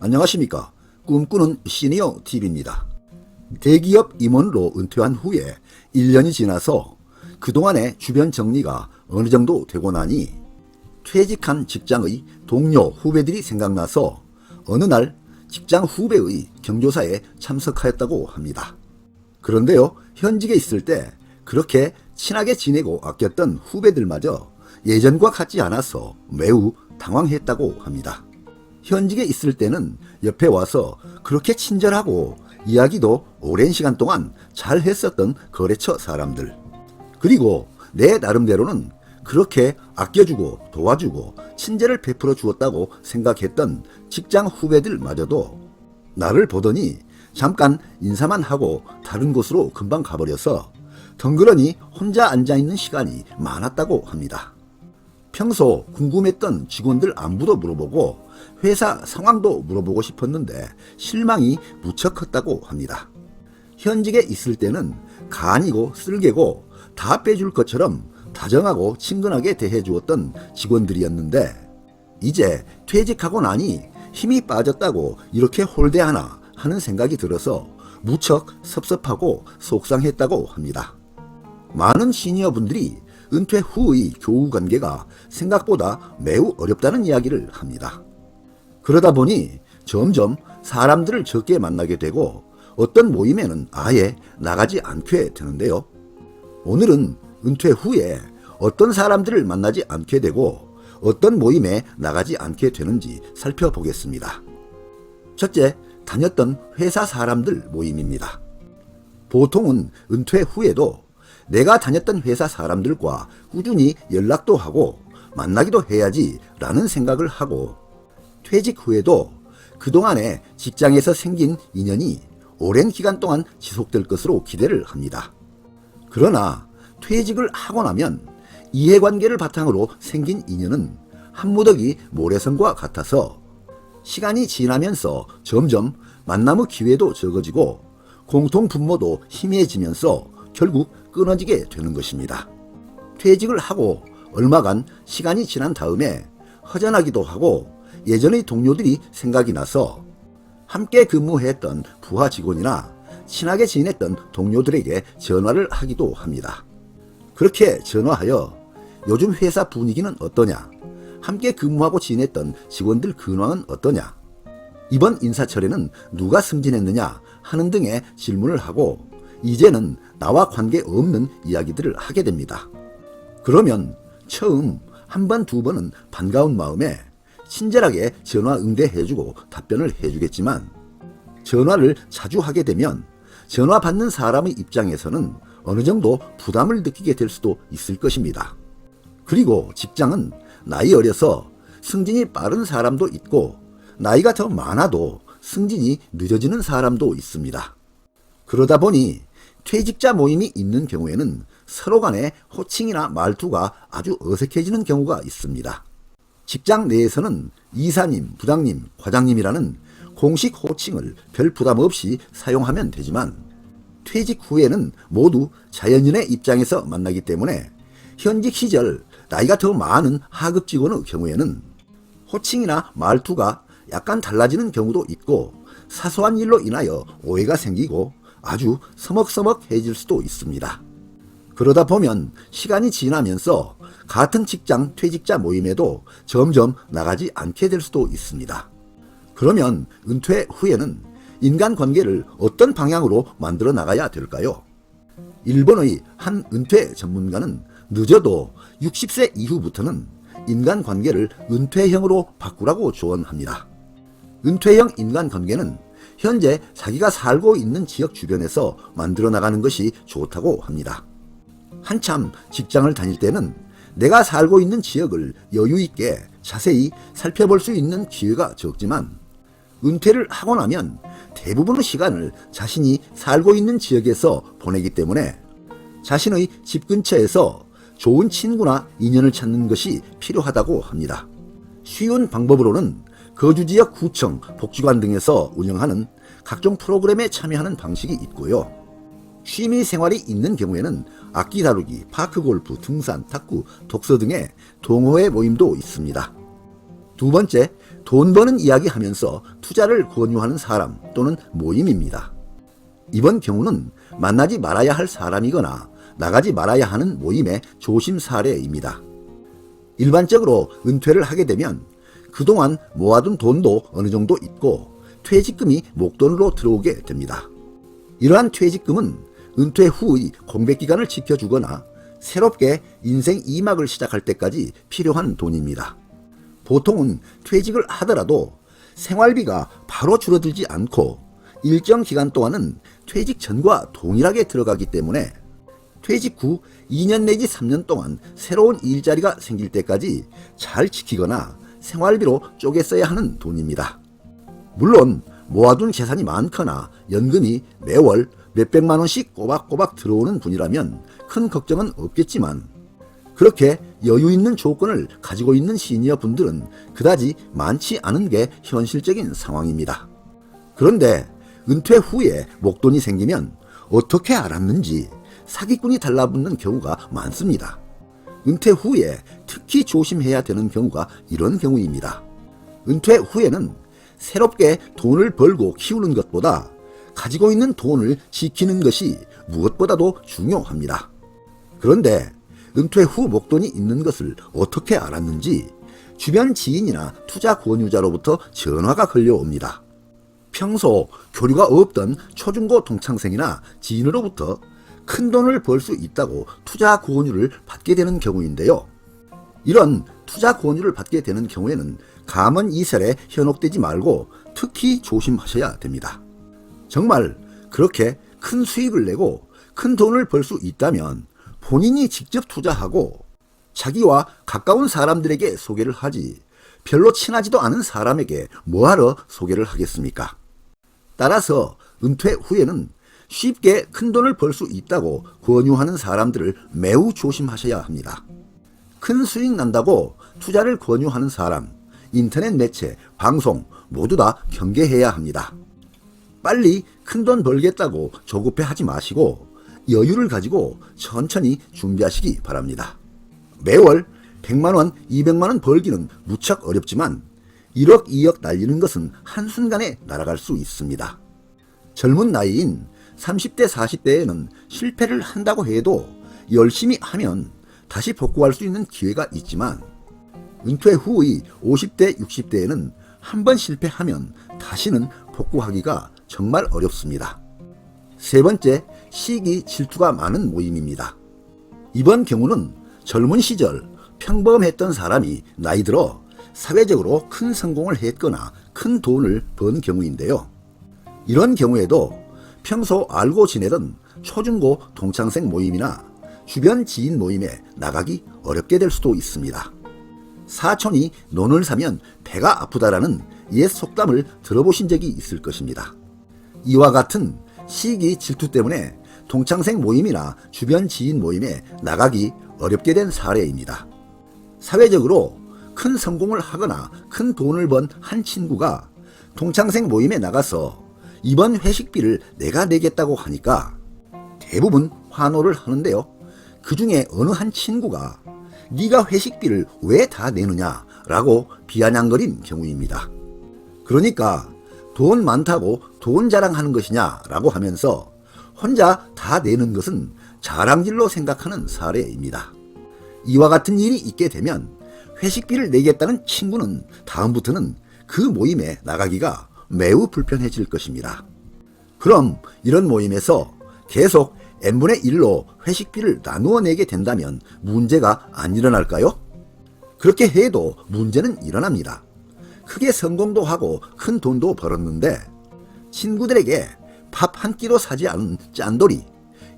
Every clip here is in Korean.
안녕하십니까. 꿈꾸는 시니어 TV입니다. 대기업 임원으로 은퇴한 후에 1년이 지나서 그동안의 주변 정리가 어느 정도 되고 나니 퇴직한 직장의 동료 후배들이 생각나서 어느 날 직장 후배의 경조사에 참석하였다고 합니다. 그런데요, 현직에 있을 때 그렇게 친하게 지내고 아꼈던 후배들마저 예전과 같지 않아서 매우 당황했다고 합니다. 현직에 있을 때는 옆에 와서 그렇게 친절하고 이야기도 오랜 시간 동안 잘 했었던 거래처 사람들, 그리고 내 나름대로는 그렇게 아껴주고 도와주고 친절을 베풀어 주었다고 생각했던 직장 후배들마저도 나를 보더니 잠깐 인사만 하고 다른 곳으로 금방 가버려서 덩그러니 혼자 앉아있는 시간이 많았다고 합니다. 평소 궁금했던 직원들 안부도 물어보고 회사 상황도 물어보고 싶었는데 실망이 무척 컸다고 합니다. 현직에 있을 때는 간이고 쓸개고 다 빼줄 것처럼 다정하고 친근하게 대해주었던 직원들이었는데 이제 퇴직하고 나니 힘이 빠졌다고 이렇게 홀대하나 하는 생각이 들어서 무척 섭섭하고 속상했다고 합니다. 많은 시니어분들이 은퇴 후의 교우 관계가 생각보다 매우 어렵다는 이야기를 합니다. 그러다 보니 점점 사람들을 적게 만나게 되고 어떤 모임에는 아예 나가지 않게 되는데요. 오늘은 은퇴 후에 어떤 사람들을 만나지 않게 되고 어떤 모임에 나가지 않게 되는지 살펴보겠습니다. 첫째, 다녔던 회사 사람들 모임입니다. 보통은 은퇴 후에도 내가 다녔던 회사 사람들과 꾸준히 연락도 하고 만나기도 해야지 라는 생각을 하고 퇴직 후에도 그동안의 직장에서 생긴 인연이 오랜 기간 동안 지속될 것으로 기대를 합니다. 그러나 퇴직을 하고 나면 이해관계를 바탕으로 생긴 인연은 한무더기 모래성과 같아서 시간이 지나면서 점점 만남의 기회도 적어지고 공통 분모도 희미해지면서 결국 끊어지게 되는 것입니다. 퇴직을 하고 얼마간 시간이 지난 다음에 허전하기도 하고 예전의 동료들이 생각이 나서 함께 근무했던 부하 직원이나 친하게 지냈던 동료들에게 전화를 하기도 합니다. 그렇게 전화하여 요즘 회사 분위기는 어떠냐? 함께 근무하고 지냈던 직원들 근황은 어떠냐? 이번 인사철에는 누가 승진했느냐? 하는 등의 질문을 하고 이제는 나와 관계없는 이야기들을 하게 됩니다. 그러면 처음 한 번, 두 번은 반가운 마음에 친절하게 전화 응대해주고 답변을 해주겠지만 전화를 자주 하게 되면 전화 받는 사람의 입장에서는 어느 정도 부담을 느끼게 될 수도 있을 것입니다. 그리고 직장은 나이 어려서 승진이 빠른 사람도 있고 나이가 더 많아도 승진이 늦어지는 사람도 있습니다. 그러다 보니 퇴직자 모임이 있는 경우에는 서로 간의 호칭이나 말투가 아주 어색해지는 경우가 있습니다. 직장 내에서는 이사님, 부장님, 과장님이라는 공식 호칭을 별 부담 없이 사용하면 되지만 퇴직 후에는 모두 자연인의 입장에서 만나기 때문에 현직 시절 나이가 더 많은 하급 직원의 경우에는 호칭이나 말투가 약간 달라지는 경우도 있고 사소한 일로 인하여 오해가 생기고 아주 서먹서먹해질 수도 있습니다. 그러다 보면 시간이 지나면서 같은 직장 퇴직자 모임에도 점점 나가지 않게 될 수도 있습니다. 그러면 은퇴 후에는 인간관계를 어떤 방향으로 만들어 나가야 될까요? 일본의 한 은퇴 전문가는 늦어도 60세 이후부터는 인간관계를 은퇴형으로 바꾸라고 조언합니다. 은퇴형 인간관계는 현재 자기가 살고 있는 지역 주변에서 만들어 나가는 것이 좋다고 합니다. 한참 직장을 다닐 때는 내가 살고 있는 지역을 여유 있게 자세히 살펴볼 수 있는 기회가 적지만 은퇴를 하고 나면 대부분의 시간을 자신이 살고 있는 지역에서 보내기 때문에 자신의 집 근처에서 좋은 친구나 인연을 찾는 것이 필요하다고 합니다. 쉬운 방법으로는 거주지역 구청, 복지관 등에서 운영하는 각종 프로그램에 참여하는 방식이 있고요. 취미 생활이 있는 경우에는 악기 다루기, 파크 골프, 등산, 탁구, 독서 등의 동호회 모임도 있습니다. 두 번째, 돈 버는 이야기 하면서 투자를 권유하는 사람 또는 모임입니다. 이번 경우는 만나지 말아야 할 사람이거나 나가지 말아야 하는 모임의 조심 사례입니다. 일반적으로 은퇴를 하게 되면 그동안 모아둔 돈도 어느 정도 있고 퇴직금이 목돈으로 들어오게 됩니다. 이러한 퇴직금은 은퇴 후의 공백기간을 지켜주거나 새롭게 인생 2막을 시작할 때까지 필요한 돈입니다. 보통은 퇴직을 하더라도 생활비가 바로 줄어들지 않고 일정 기간 동안은 퇴직 전과 동일하게 들어가기 때문에 퇴직 후 2년 내지 3년 동안 새로운 일자리가 생길 때까지 잘 지키거나 생활비로 쪼개 써야 하는 돈입니다. 물론 모아둔 재산이 많거나 연금이 매월 몇백만 원씩 꼬박꼬박 들어오는 분이라면 큰 걱정은 없겠지만 그렇게 여유 있는 조건을 가지고 있는 시니어 분들은 그다지 많지 않은 게 현실적인 상황입니다. 그런데 은퇴 후에 목돈이 생기면 어떻게 알았는지 사기꾼이 달라붙는 경우가 많습니다. 은퇴 후에 특히 조심해야 되는 경우가 이런 경우입니다. 은퇴 후에는 새롭게 돈을 벌고 키우는 것보다 가지고 있는 돈을 지키는 것이 무엇보다도 중요합니다. 그런데 은퇴 후 목돈이 있는 것을 어떻게 알았는지 주변 지인이나 투자 권유자로부터 전화가 걸려옵니다. 평소 교류가 없던 초중고 동창생이나 지인으로부터 큰 돈을 벌 수 있다고 투자 권유를 받게 되는 경우인데요. 이런 투자 권유를 받게 되는 경우에는 감언 이설에 현혹되지 말고 특히 조심하셔야 됩니다. 정말 그렇게 큰 수익을 내고 큰 돈을 벌 수 있다면 본인이 직접 투자하고 자기와 가까운 사람들에게 소개를 하지 별로 친하지도 않은 사람에게 뭐하러 소개를 하겠습니까? 따라서 은퇴 후에는 쉽게 큰 돈을 벌 수 있다고 권유하는 사람들을 매우 조심하셔야 합니다. 큰 수익 난다고 투자를 권유하는 사람, 인터넷 매체, 방송 모두 다 경계해야 합니다. 빨리 큰 돈 벌겠다고 조급해 하지 마시고 여유를 가지고 천천히 준비하시기 바랍니다. 매월 100만원, 200만원 벌기는 무척 어렵지만 1억, 2억 날리는 것은 한순간에 날아갈 수 있습니다. 젊은 나이인 30대, 40대에는 실패를 한다고 해도 열심히 하면 다시 복구할 수 있는 기회가 있지만 은퇴 후의 50대, 60대에는 한 번 실패하면 다시는 복구하기가 정말 어렵습니다. 세 번째, 시기 질투가 많은 모임입니다. 이번 경우는 젊은 시절 평범했던 사람이 나이 들어 사회적으로 큰 성공을 했거나 큰 돈을 번 경우인데요. 이런 경우에도 평소 알고 지내던 초중고 동창생 모임이나 주변 지인 모임에 나가기 어렵게 될 수도 있습니다. 사촌이 논을 사면 배가 아프다라는 옛 속담을 들어보신 적이 있을 것입니다. 이와 같은 시기 질투 때문에 동창생 모임이나 주변 지인 모임에 나가기 어렵게 된 사례입니다. 사회적으로 큰 성공을 하거나 큰 돈을 번 한 친구가 동창생 모임에 나가서 이번 회식비를 내가 내겠다고 하니까 대부분 환호를 하는데요. 그 중에 어느 한 친구가 네가 회식비를 왜 다 내느냐 라고 비아냥거린 경우입니다. 그러니까 돈 많다고 돈 자랑하는 것이냐 라고 하면서 혼자 다 내는 것은 자랑질로 생각하는 사례입니다. 이와 같은 일이 있게 되면 회식비를 내겠다는 친구는 다음부터는 그 모임에 나가기가 매우 불편해질 것입니다. 그럼 이런 모임에서 계속 n분의 1로 회식비를 나누어 내게 된다면 문제가 안 일어날까요? 그렇게 해도 문제는 일어납니다. 크게 성공도 하고 큰 돈도 벌었는데 친구들에게 밥 한 끼도 사지 않은 짠돌이,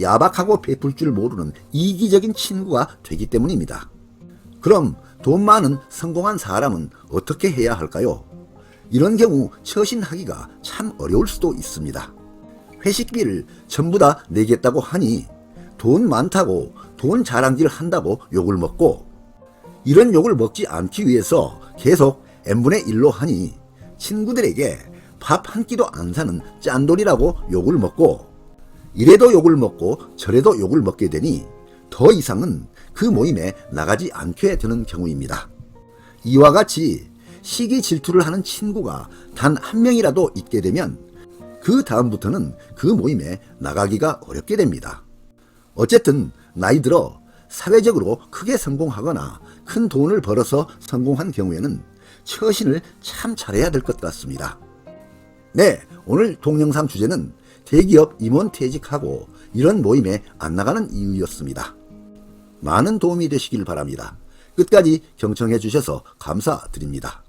야박하고 베풀 줄 모르는 이기적인 친구가 되기 때문입니다. 그럼 돈 많은 성공한 사람은 어떻게 해야 할까요? 이런 경우 처신하기가 참 어려울 수도 있습니다. 회식비를 전부 다 내겠다고 하니 돈 많다고 돈 자랑질 한다고 욕을 먹고 이런 욕을 먹지 않기 위해서 계속 n분의 1로 하니 친구들에게 밥 한 끼도 안 사는 짠돌이라고 욕을 먹고 이래도 욕을 먹고 저래도 욕을 먹게 되니 더 이상은 그 모임에 나가지 않게 되는 경우입니다. 이와 같이 시기 질투를 하는 친구가 단 한 명이라도 있게 되면 그 다음부터는 그 모임에 나가기가 어렵게 됩니다. 어쨌든 나이 들어 사회적으로 크게 성공하거나 큰 돈을 벌어서 성공한 경우에는 처신을 참 잘해야 될 것 같습니다. 네, 오늘 동영상 주제는 대기업 임원 퇴직하고 이런 모임에 안 나가는 이유였습니다. 많은 도움이 되시길 바랍니다. 끝까지 경청해 주셔서 감사드립니다.